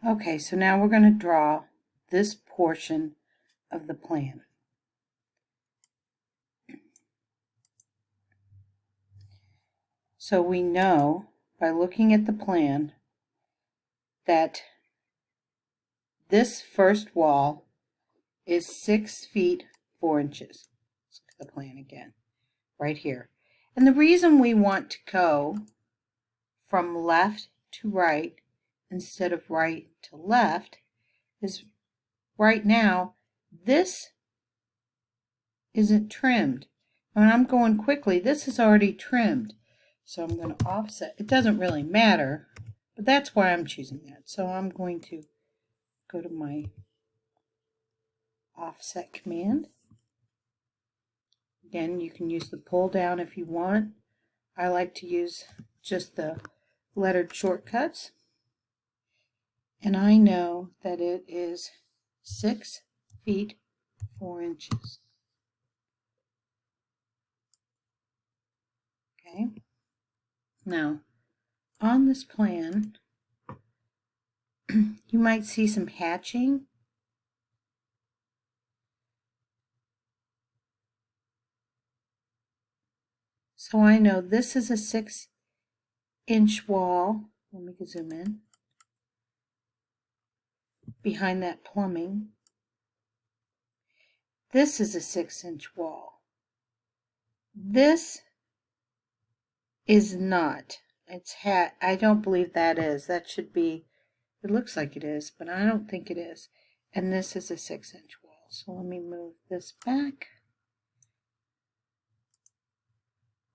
Okay, so now we're going to draw this portion of the plan. So we know by looking at the plan that this first wall is 6 feet 4 inches. Let's look at the plan again, right here. And the reason we want to go from left to right instead of right to left is right now this isn't trimmed. When I'm going quickly, this is already trimmed. So I'm going to offset. It doesn't really matter, but that's why I'm choosing that. So I'm going to go to my offset command. Again, you can use the pull down if you want. I like to use just the lettered shortcuts. And I know that it is 6 feet 4 inches. Okay. Now, on this plan, you might see some hatching. So I know this is a 6-inch wall. Let me zoom in. Behind that plumbing. This is a 6-inch wall. This is not. It's I don't believe that is. That should be, it looks like it is, but I don't think it is. And this is a 6-inch wall. So let me move this back.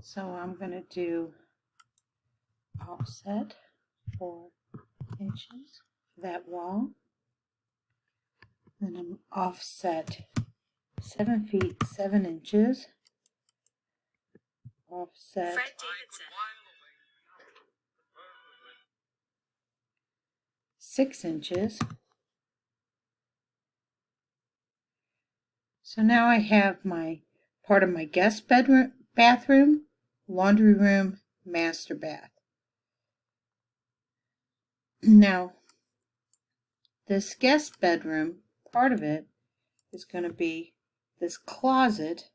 So I'm going to do offset 4 inches for that wall. Then I'm offset 7 feet 7 inches. Offset 6 inches. So now I have my part of my guest bedroom, bathroom, laundry room, master bath. Now, this guest bedroom, part of it is going to be this closet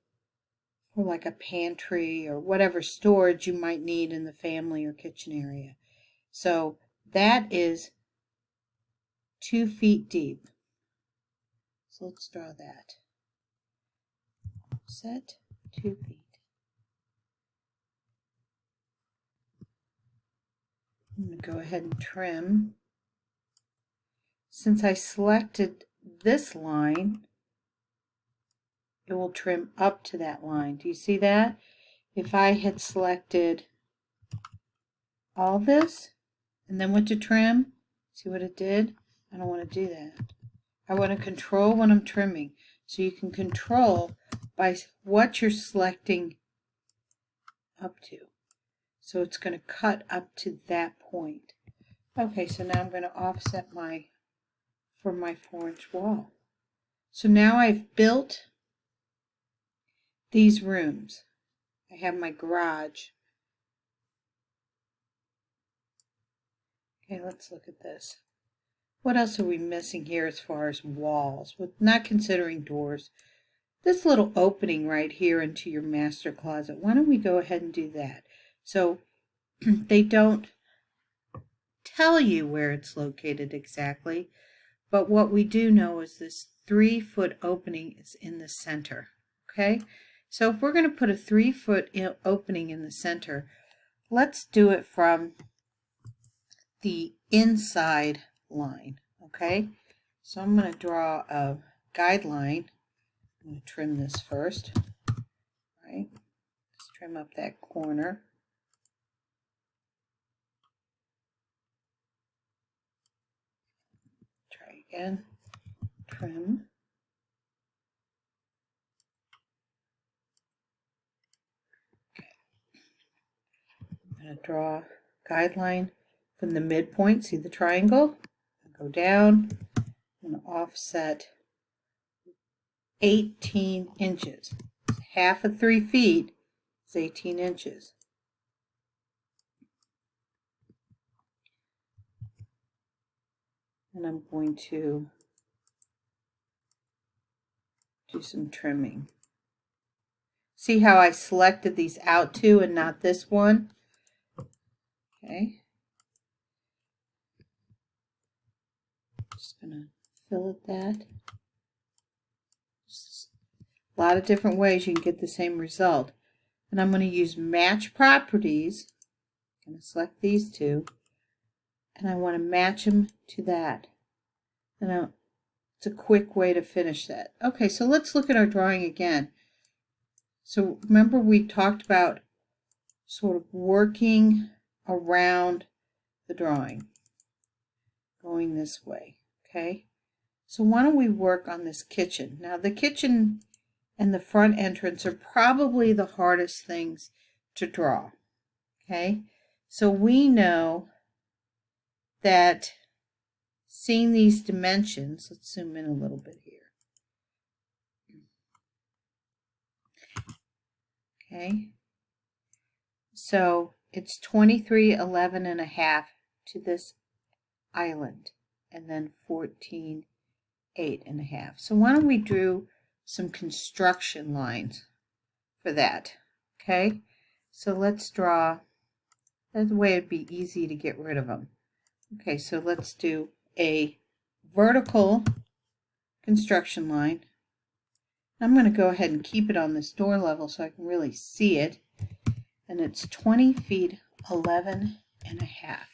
for like a pantry or whatever storage you might need in the family or kitchen area. So that is 2 feet deep. So let's draw that. Set 2 feet. I'm going to go ahead and trim. Since I selected this line, it will trim up to that line. Do you see that? If I had selected all this and then went to trim, see what it did? I don't want to do that. I want to control when I'm trimming. So you can control by what you're selecting up to. So it's going to cut up to that point. Okay, so now I'm going to offset for my 4-inch wall. So now I've built these rooms. I have my garage. Okay, let's look at this. What else are we missing here as far as walls, with not considering doors? This little opening right here into your master closet. Why don't we go ahead and do that? So they don't tell you where it's located exactly, but what we do know is this 3-foot opening is in the center. Okay, so if we're going to put a 3-foot opening in the center, let's do it from the inside line. Okay, so I'm going to draw a guideline. I'm going to trim this first. Right, let's trim up that corner. Try again. Trim. Okay. I'm going to draw a guideline from the midpoint. See the triangle? Go down. I'm going to offset 18 inches. Half of 3 feet is 18 inches. And I'm going to do some trimming. See how I selected these out two and not this one? Okay. Just gonna fillet that. Just a lot of different ways you can get the same result. And I'm going to use match properties. I'm going to select these two. And I want to match them to that. And it's a quick way to finish that. Okay, so let's look at our drawing again. So remember we talked about sort of working around the drawing, going this way, okay? So why don't we work on this kitchen? Now the kitchen and the front entrance are probably the hardest things to draw, okay? So we know that seeing these dimensions, let's zoom in a little bit here. Okay, so it's 2311 and a half to this island, and then 14.8 and a half. So why don't we do some construction lines for that? Okay, so let's draw. That's the way it'd be easy to get rid of them. Okay, so let's do a vertical construction line. I'm going to go ahead and keep it on this door level so I can really see it. And it's 20 feet 11 and a half.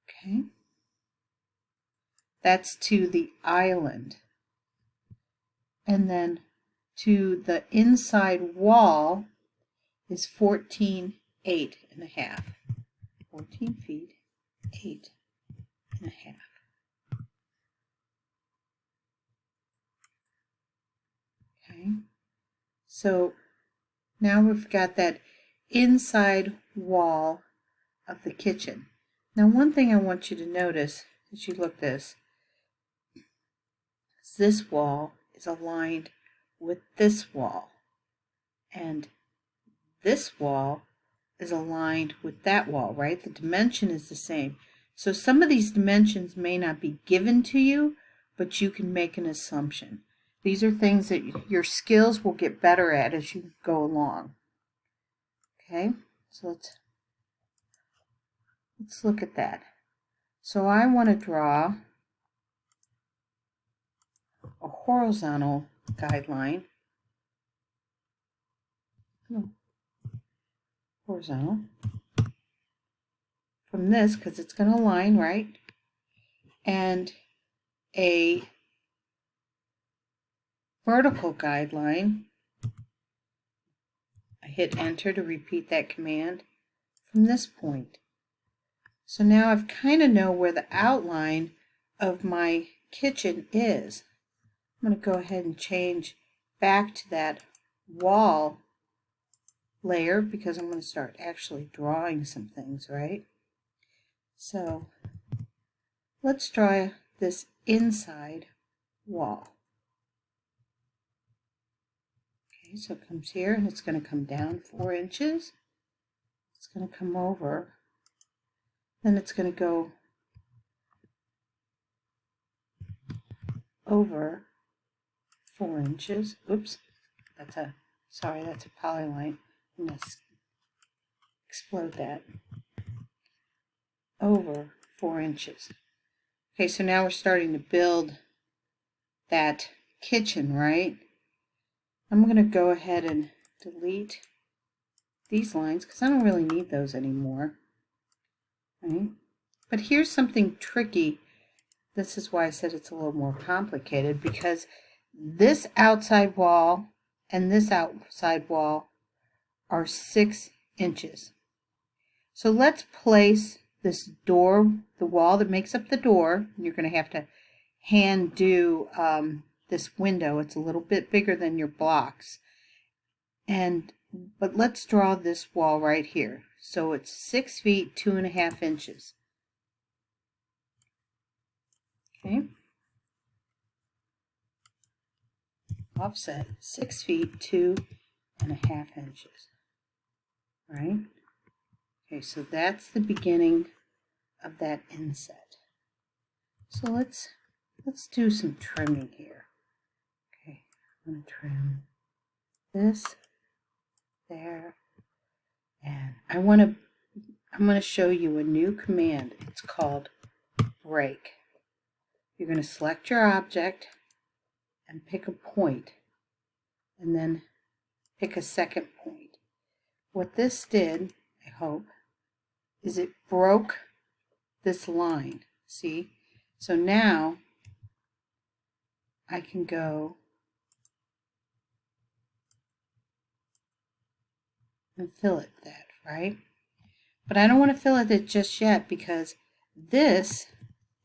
Okay. That's to the island. And then to the inside wall is 14.8 and a half. 14 feet 8 and a half. Okay. So now we've got that inside wall of the kitchen. Now one thing I want you to notice as you look at this is this wall is aligned with this wall, and this wall is aligned with that wall, right? The dimension is the same. So some of these dimensions may not be given to you, but you can make an assumption. These are things that your skills will get better at as you go along. Okay, so let's look at that. So I want to draw a horizontal guideline. Horizontal. From this, because it's going to align, right? And a vertical guideline. I hit enter to repeat that command from this point. So now I've kind of know where the outline of my kitchen is. I'm going to go ahead and change back to that wall layer because I'm going to start actually drawing some things, right? So let's draw this inside wall. Okay, so it comes here and it's going to come down 4 inches. It's going to come over. Then it's going to go over 4 inches. Oops, that's a polyline. I'm going to explode that. Over 4 inches. Okay, so now we're starting to build that kitchen, right? I'm going to go ahead and delete these lines because I don't really need those anymore. Right? But here's something tricky. This is why I said it's a little more complicated, because this outside wall and this outside wall are 6 inches. So let's place this door, the wall that makes up the door. You're going to have to hand do this window. It's a little bit bigger than your blocks. But let's draw this wall right here. So it's 6 feet 2.5 inches. Okay. Offset 6 feet 2.5 inches. Right? Okay, so that's the beginning of that inset. So let's do some trimming here. Okay, I'm going to trim this, there, and I'm going to show you a new command. It's called break. You're going to select your object and pick a point, and then pick a second point. What this did, I hope, is it broke this line. See? So now I can go and fillet that, right? But I don't want to fillet it just yet because this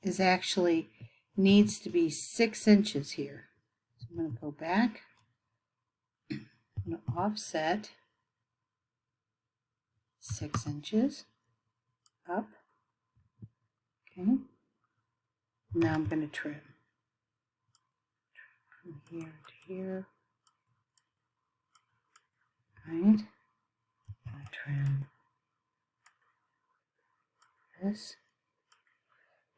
is actually needs to be 6 inches here. So I'm going to go back. I'm going to offset 6 inches up. Okay. Now I'm going to trim from here to here. Right. I'm going to trim this.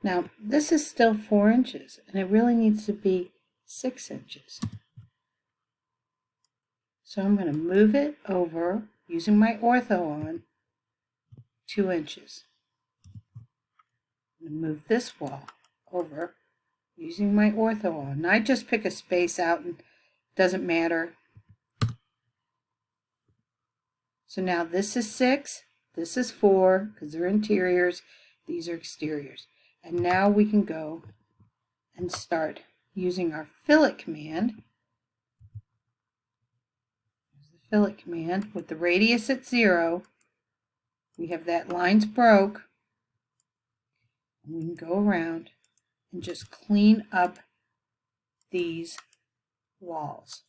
Now this is still 4 inches, and it really needs to be 6 inches. So I'm going to move it over using my ortho on 2 inches. I'm going to move this wall over using my ortho on. Now I just pick a space out and it doesn't matter. So now this is 6, this is 4 because they're interiors, these are exteriors. And now we can go and start using our fillet command. Fillet command with the radius at 0. We have that line's broke, and we can go around and just clean up these walls.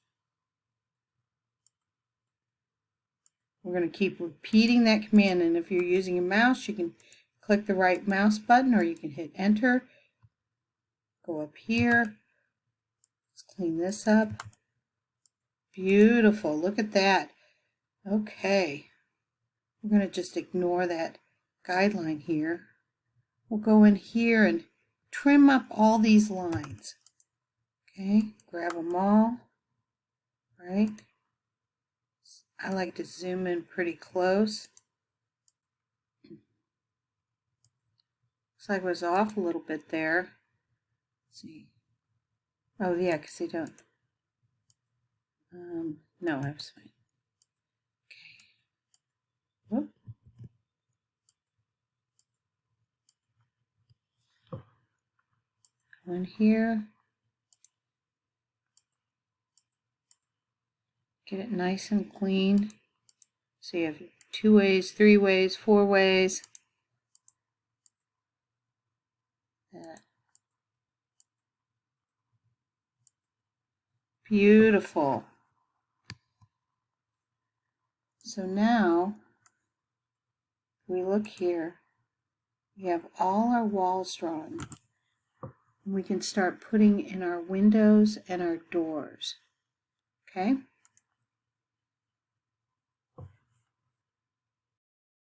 We're going to keep repeating that command, and if you're using a mouse, you can click the right mouse button or you can hit enter. Go up here. Let's clean this up. Beautiful. Look at that. Okay. We're going to just ignore that guideline here. We'll go in here and trim up all these lines. Okay, grab them all. Right. I like to zoom in pretty close. Looks like it was off a little bit there. Let's see. Oh yeah, because they don't. No, I was fine. Okay. Whoop. Go in here. Get it nice and clean. So you have 2 ways, 3 ways, 4 ways. Beautiful. So now, if we look here, we have all our walls drawn. We can start putting in our windows and our doors. Okay?